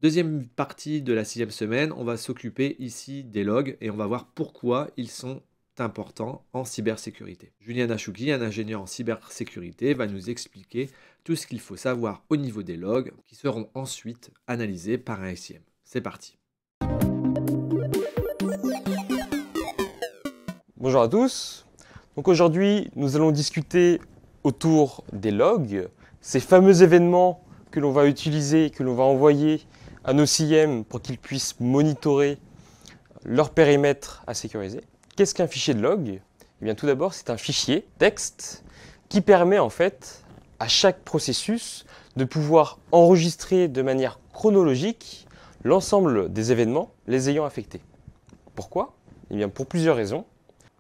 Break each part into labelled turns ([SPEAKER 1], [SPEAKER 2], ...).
[SPEAKER 1] Deuxième partie de la 6e semaine, on va s'occuper ici des logs et on va voir pourquoi ils sont importants en cybersécurité. Julien Achouki, un ingénieur en cybersécurité, va nous expliquer tout ce qu'il faut savoir au niveau des logs qui seront ensuite analysés par un SIM. C'est parti.
[SPEAKER 2] Bonjour à tous. Donc aujourd'hui, nous allons discuter autour des logs, ces fameux événements que l'on va utiliser, que l'on va envoyer à nos CIEM pour qu'ils puissent monitorer leur périmètre à sécuriser. Qu'est-ce qu'un fichier de log? Eh bien, tout d'abord, c'est un fichier texte qui permet en fait à chaque processus de pouvoir enregistrer de manière chronologique l'ensemble des événements les ayant affectés. Pourquoi? Eh bien, pour plusieurs raisons.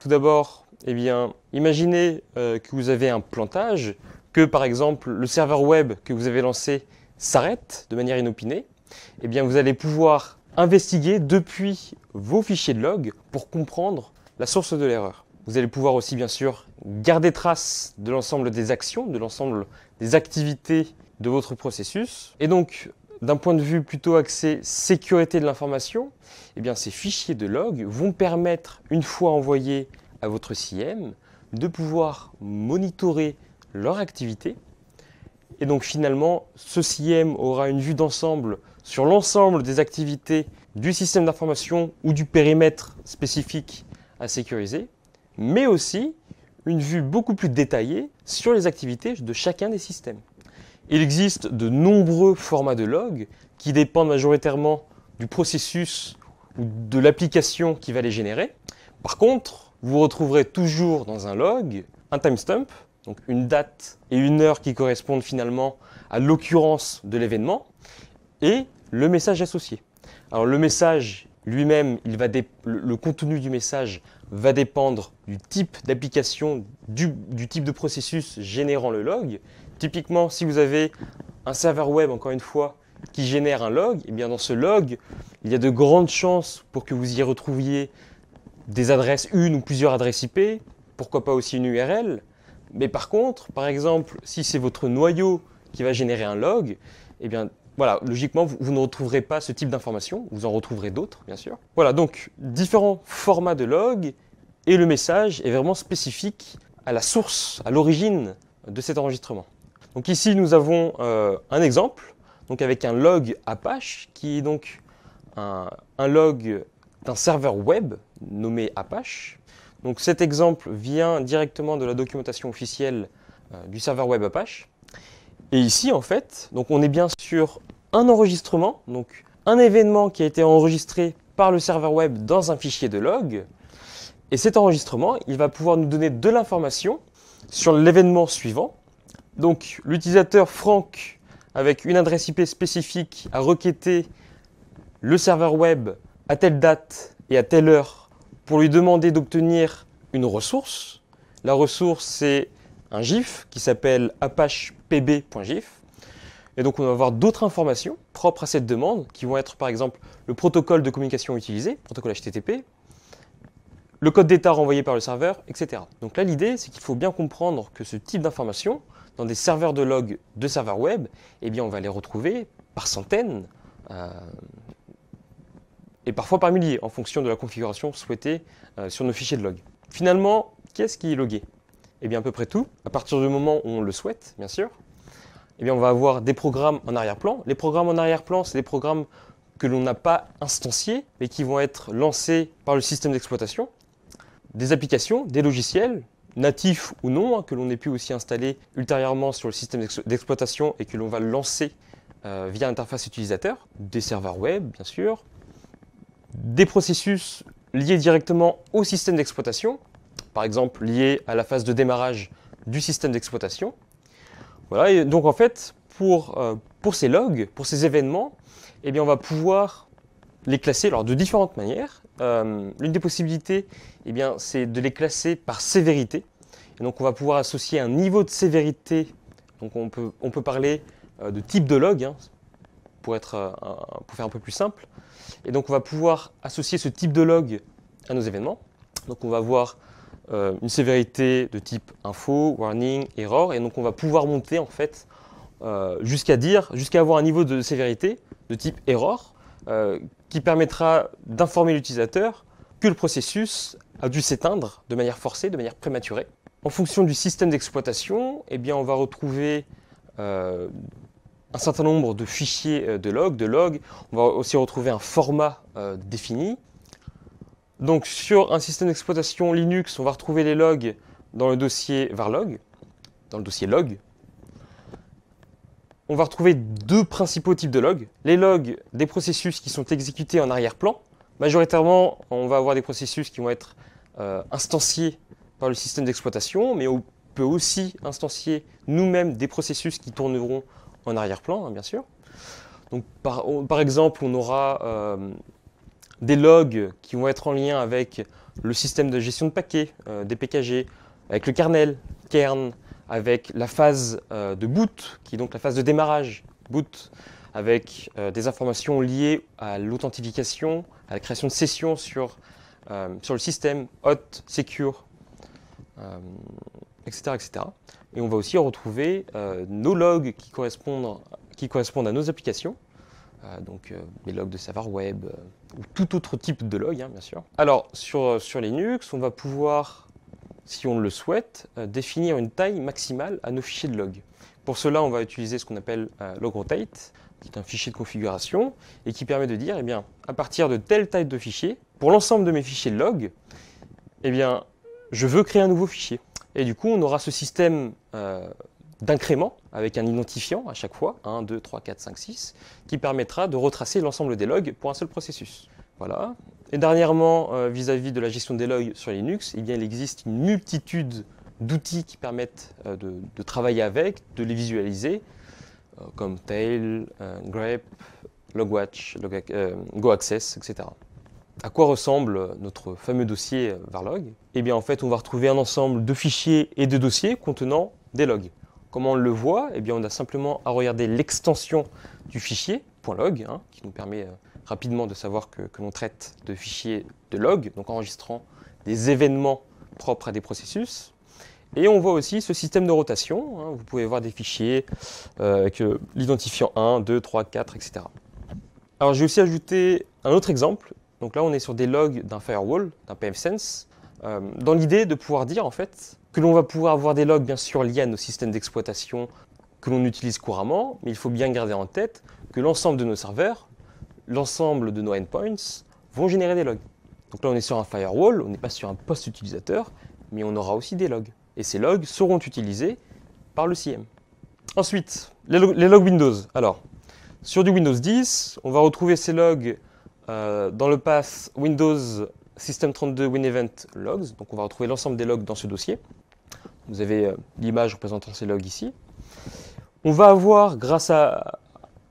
[SPEAKER 2] Tout d'abord, eh bien, imaginez que vous avez un plantage, que par exemple le serveur web que vous avez lancé s'arrête de manière inopinée. Eh bien, vous allez pouvoir investiguer depuis vos fichiers de log pour comprendre la source de l'erreur. Vous allez pouvoir aussi, bien sûr, garder trace de l'ensemble des actions, de l'ensemble des activités de votre processus. Et donc, d'un point de vue plutôt axé sécurité de l'information, eh bien, ces fichiers de log vont permettre, une fois envoyés à votre CIEM, de pouvoir monitorer leur activité. Et donc finalement, ce CIEM aura une vue d'ensemble sur l'ensemble des activités du système d'information ou du périmètre spécifique à sécuriser, mais aussi une vue beaucoup plus détaillée sur les activités de chacun des systèmes. Il existe de nombreux formats de log qui dépendent majoritairement du processus ou de l'application qui va les générer. Par contre, vous retrouverez toujours dans un log un timestamp, donc une date et une heure qui correspondent finalement à l'occurrence de l'événement, et le message associé. Alors le message lui-même, le contenu du message va dépendre du type d'application, du type de processus générant le log. Typiquement, si vous avez un serveur web, encore une fois, qui génère un log, et bien dans ce log, il y a de grandes chances pour que vous y retrouviez des adresses, une ou plusieurs adresses IP, pourquoi pas aussi une URL. Mais par contre, par exemple, si c'est votre noyau qui va générer un log, eh bien voilà, logiquement, vous ne retrouverez pas ce type d'informations, vous en retrouverez d'autres, bien sûr. Voilà, donc différents formats de log, et le message est vraiment spécifique à la source, à l'origine de cet enregistrement. Donc ici, nous avons un exemple, donc avec un log Apache, qui est donc un log d'un serveur web nommé Apache. Donc cet exemple vient directement de la documentation officielle du serveur web Apache. Et ici, en fait, donc on est bien sur un enregistrement, donc un événement qui a été enregistré par le serveur web dans un fichier de log. Et cet enregistrement, il va pouvoir nous donner de l'information sur l'événement suivant. Donc l'utilisateur Franck, avec une adresse IP spécifique, a requêté le serveur web à telle date et à telle heure pour lui demander d'obtenir une ressource. La ressource, c'est un GIF qui s'appelle apachepb.gif. Et donc on va avoir d'autres informations propres à cette demande qui vont être par exemple le protocole de communication utilisé, protocole HTTP, le code d'état renvoyé par le serveur, etc. Donc là l'idée c'est qu'il faut bien comprendre que ce type d'informations dans des serveurs de log de serveurs web, eh bien on va les retrouver par centaines et parfois par milliers en fonction de la configuration souhaitée sur nos fichiers de log. Finalement, qu'est-ce qui est logué? Eh bien à peu près tout, à partir du moment où on le souhaite, bien sûr. Eh bien on va avoir des programmes en arrière-plan. Les programmes en arrière-plan, c'est des programmes que l'on n'a pas instanciés, mais qui vont être lancés par le système d'exploitation. Des applications, des logiciels, natifs ou non, que l'on ait pu aussi installer ultérieurement sur le système d'exploitation et que l'on va lancer via interface utilisateur. Des serveurs web, bien sûr. Des processus liés directement au système d'exploitation, par exemple liés à la phase de démarrage du système d'exploitation. Voilà, et donc en fait, pour ces logs, pour ces événements, eh bien on va pouvoir les classer alors, de différentes manières. L'une des possibilités, eh bien, c'est de les classer par sévérité. Et donc on va pouvoir associer un niveau de sévérité, donc on peut parler de type de log, hein, pour faire un peu plus simple. Et donc on va pouvoir associer ce type de log à nos événements. Donc on va avoir une sévérité de type info, warning, error, et donc on va pouvoir monter en fait jusqu'à avoir un niveau de sévérité de type error qui permettra d'informer l'utilisateur que le processus a dû s'éteindre de manière forcée, de manière prématurée. En fonction du système d'exploitation, eh bien, on va retrouver un certain nombre de fichiers de log. On va aussi retrouver un format défini. Donc sur un système d'exploitation Linux, on va retrouver les logs dans le dossier varlog, dans le dossier log. On va retrouver deux principaux types de logs. Les logs des processus qui sont exécutés en arrière-plan. Majoritairement, on va avoir des processus qui vont être instanciés par le système d'exploitation, mais on peut aussi instancier nous-mêmes des processus qui tourneront en arrière-plan, hein, bien sûr. Donc, par exemple, on aura des logs qui vont être en lien avec le système de gestion de paquets, des PKG, avec le kernel, kern, avec la phase de boot, qui est donc la phase de démarrage, boot, avec des informations liées à l'authentification, à la création de sessions sur le système, hot, secure, etc., etc. Et on va aussi retrouver nos logs qui correspondent à nos applications, donc les logs de serveur web ou tout autre type de log, hein, bien sûr. Alors, sur Linux, on va pouvoir, si on le souhaite, définir une taille maximale à nos fichiers de log. Pour cela, on va utiliser ce qu'on appelle logrotate, qui est un fichier de configuration et qui permet de dire, eh bien, à partir de telle taille de fichier, pour l'ensemble de mes fichiers de log, eh bien, je veux créer un nouveau fichier. Et du coup, on aura ce système d'incrément avec un identifiant à chaque fois, 1, 2, 3, 4, 5, 6, qui permettra de retracer l'ensemble des logs pour un seul processus. Voilà. Et dernièrement, vis-à-vis de la gestion des logs sur Linux, eh bien, il existe une multitude d'outils qui permettent de travailler avec, de les visualiser, comme Tail, grep, logwatch, goaccess, etc. À quoi ressemble notre fameux dossier varlog? Eh bien, en fait, on va retrouver un ensemble de fichiers et de dossiers contenant des logs. Comment on le voit? Eh bien, on a simplement à regarder l'extension du fichier .log, hein, qui nous permet rapidement de savoir que l'on traite de fichiers de log, donc enregistrant des événements propres à des processus. Et on voit aussi ce système de rotation. Hein, vous pouvez voir des fichiers avec l'identifiant 1, 2, 3, 4, etc. Alors, j'ai aussi ajouté un autre exemple. Donc là, on est sur des logs d'un firewall, d'un pfSense, dans l'idée de pouvoir dire en fait que l'on va pouvoir avoir des logs bien sûr liés à nos systèmes d'exploitation que l'on utilise couramment, mais il faut bien garder en tête que l'ensemble de nos serveurs, l'ensemble de nos endpoints vont générer des logs. Donc là, on est sur un firewall, on n'est pas sur un poste utilisateur, mais on aura aussi des logs. Et ces logs seront utilisés par le CM. Ensuite, les logs Windows. Alors, sur du Windows 10, on va retrouver ces logs dans le path Windows System32 WinEvent Logs. Donc on va retrouver l'ensemble des logs dans ce dossier. Vous avez l'image représentant ces logs ici. On va avoir, grâce à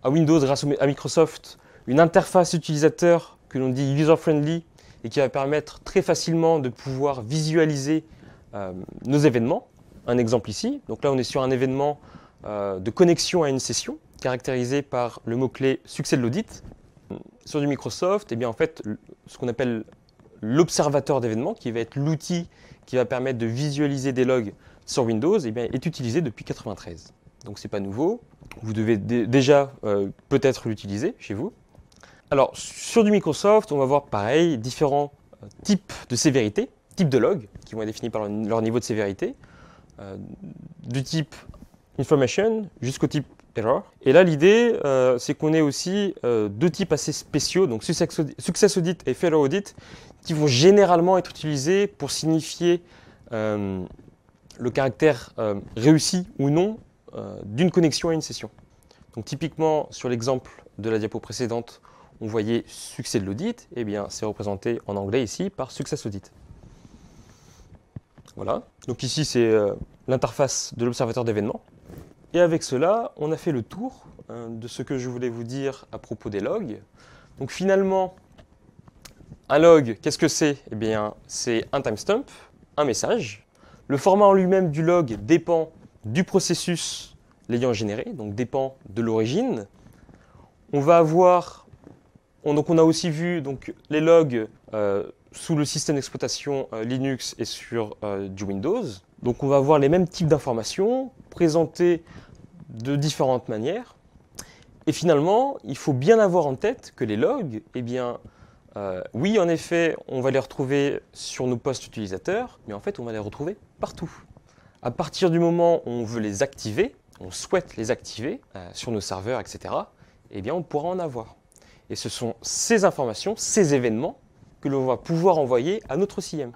[SPEAKER 2] Windows, grâce à Microsoft, une interface utilisateur que l'on dit user-friendly et qui va permettre très facilement de pouvoir visualiser nos événements. Un exemple ici. Donc là, on est sur un événement de connexion à une session caractérisé par le mot-clé succès de l'audit. Sur du Microsoft, eh bien, en fait, ce qu'on appelle l'observateur d'événements, qui va être l'outil qui va permettre de visualiser des logs sur Windows, eh bien, est utilisé depuis 1993. Donc ce n'est pas nouveau. Vous devez déjà peut-être l'utiliser chez vous. Alors, sur du Microsoft, on va voir pareil, différents types de sévérité, types de logs, qui vont être définis par leur niveau de sévérité, du type information jusqu'au type error. Et là, l'idée, c'est qu'on ait aussi deux types assez spéciaux, donc success audit et failure audit, qui vont généralement être utilisés pour signifier le caractère réussi ou non d'une connexion à une session. Donc typiquement, sur l'exemple de la diapo précédente, on voyait succès de l'audit, et bien c'est représenté en anglais ici par success audit. Voilà, donc ici c'est l'interface de l'observateur d'événements. Et avec cela, on a fait le tour de ce que je voulais vous dire à propos des logs. Donc finalement, un log, qu'est-ce que c'est? Eh bien, c'est un timestamp, un message. Le format en lui-même du log dépend du processus l'ayant généré, donc dépend de l'origine. On va avoir, donc on a aussi vu donc, les logs sous le système d'exploitation Linux et sur du Windows. Donc on va avoir les mêmes types d'informations présentées de différentes manières. Et finalement, il faut bien avoir en tête que les logs, eh bien, oui, en effet, on va les retrouver sur nos postes utilisateurs, mais en fait, on va les retrouver partout. À partir du moment où on veut les activer, on souhaite les activer sur nos serveurs, etc., eh bien, on pourra en avoir. Et ce sont ces informations, ces événements que l'on va pouvoir envoyer à notre CIEM.